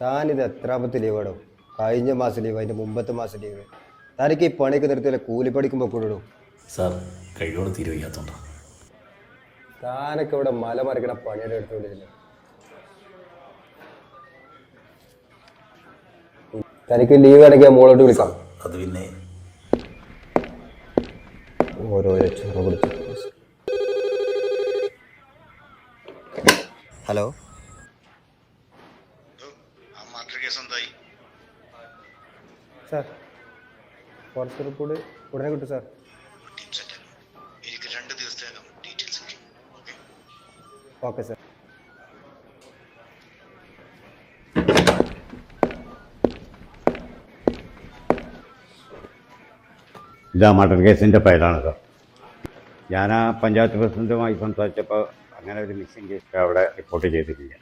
താനിത് എത്രാമത്തെ ലീവാടോ? കഴിഞ്ഞ മാസം ലീവ്, അതിൻ്റെ മുമ്പത്തെ മാസം ലീവ്. തനിക്ക് ഈ പണിക്ക് നിർത്തിയല്ലേ കൂലിപ്പണിക്കുമ്പോൾ കൂടിടൂ. സാർ കഴിയോട് തീരുവയ്യാത്തോണ്ടാ. താനൊക്കെ ഇവിടെ മല മറിക്കണ പണിയുടെ എടുത്തുകൊണ്ടിരുന്നു. തനിക്ക് ലീവ് വേണമെങ്കിൽ മോളോട്ട് വിളിക്കാം. അത് പിന്നെ ഓരോരോ ചോറ് കൊടുത്തു. ഹലോ സാർ, ഫോറസ്റ്റ് റിപ്പോർട്ട് ഉടനെ കിട്ടും സാർ. എനിക്ക് 2 ദിവസത്തേക്കും ഡീറ്റെയിൽസ് കിട്ടും. Okay sir. ഇതാ മർഡർ കേസിൻ്റെ ഫയലാണ് സാർ. ഞാൻ ആ പഞ്ചായത്ത് പ്രസിഡൻറ്റുമായി സംസാരിച്ചപ്പോൾ അങ്ങനെ ഒരു മിസ്സിംഗ് കേസ് അവിടെ റിപ്പോർട്ട് ചെയ്തിട്ടില്ല.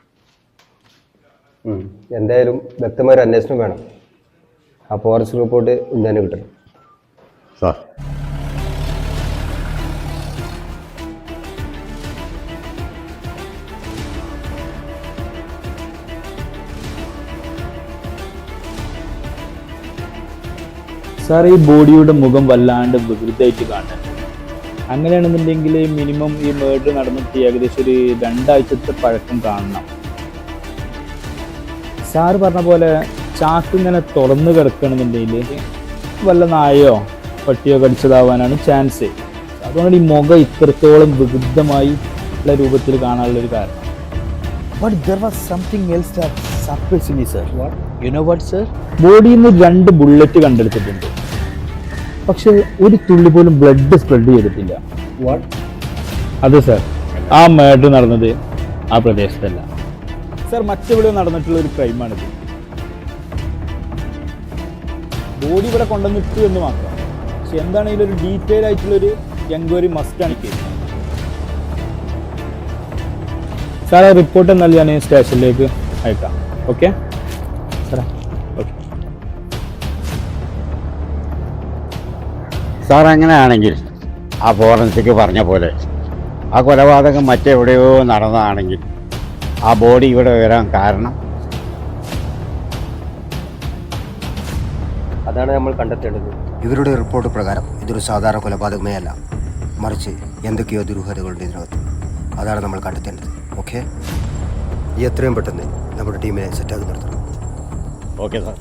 എന്തായാലും വ്യക്തമായ ഒരു അന്വേഷണം വേണം. ആ ഫോറസ്റ്റ് റിപ്പോർട്ട് ഇന്ന് കിട്ടണം സാർ. സാർ, ഈ ബോഡിയുടെ മുഖം വല്ലാണ്ട് വികൃതമായിട്ട് കാണുന്നുണ്ട്. അങ്ങനെയാണെന്നുണ്ടെങ്കിൽ മിനിമം ഈ മേർഡർ നടന്നിട്ട് ഏകദേശം ഒരു 2 ആഴ്ചത്തെ പഴക്കം കാണണം. സാറ് പറഞ്ഞ പോലെ ചാക്ക് ഇങ്ങനെ തുറന്നു കിടക്കണമെന്നുണ്ടെങ്കിൽ വല്ല നായയോ പട്ടിയോ കടിച്ചതാവാനാണ് ചാൻസ്. അതുകൊണ്ട് ഈ മുഖം ഇത്രത്തോളം വികൃതമായി ഉള്ള രൂപത്തിൽ കാണാനുള്ളൊരു കാരണം. But there was something else that surprised me, sir. What? You know what, sir? ബോഡിയിൽ നിന്ന് 2 ബുള്ളറ്റ് കണ്ടെടുത്തിട്ടുണ്ട്. പക്ഷെ ഒരു തുള്ളി പോലും ബ്ലഡ് സ്പ്രെഡ് ചെയ്തിട്ടില്ല. വാട്ട്? അതെ സാർ, ആ മേർഡർ നടന്നത് ആ പ്രദേശത്തല്ല സാർ, മറ്റെവിടെ നടന്നിട്ടുള്ള ഒരു ക്രൈമാണിത്. ബോഡി ഇവിടെ കൊണ്ടുവന്നിട്ടു എന്ന് മാത്രം. പക്ഷെ എന്താണ് ഇതിലൊരു ഡീറ്റെയിൽ ആയിട്ടുള്ളൊരു എൻക്വയറി മസ്റ്റാണ് കേസ്. സാർ, ആ റിപ്പോർട്ട് എന്നാൽ ഞാൻ സ്റ്റേഷനിലേക്ക് അയക്കാം. ഓക്കെ സാറേ? ഓക്കെ സാർ, അങ്ങനെയാണെങ്കിൽ ആ ഫോറൻസിക് പറഞ്ഞ പോലെ ആ കൊലപാതകം മറ്റെവിടെയോ നടന്നതാണെങ്കിൽ ആ ബോഡി ഇവിടെ വരാൻ കാരണം അതാണ് നമ്മൾ കണ്ടെത്തേണ്ടത്. ഇവരുടെ റിപ്പോർട്ട് പ്രകാരം ഇതൊരു സാധാരണ കൊലപാതകമേ അല്ല, മറിച്ച് എന്തൊക്കെയോ ദുരൂഹതകളുണ്ട് ഇതിനകത്ത്. അതാണ് നമ്മൾ കണ്ടെത്തേണ്ടത്. ഓക്കെ, എത്രയും പെട്ടെന്ന് നമ്മുടെ ടീമിനെ സെറ്റാക്കി നിർത്തണം. Okay sir.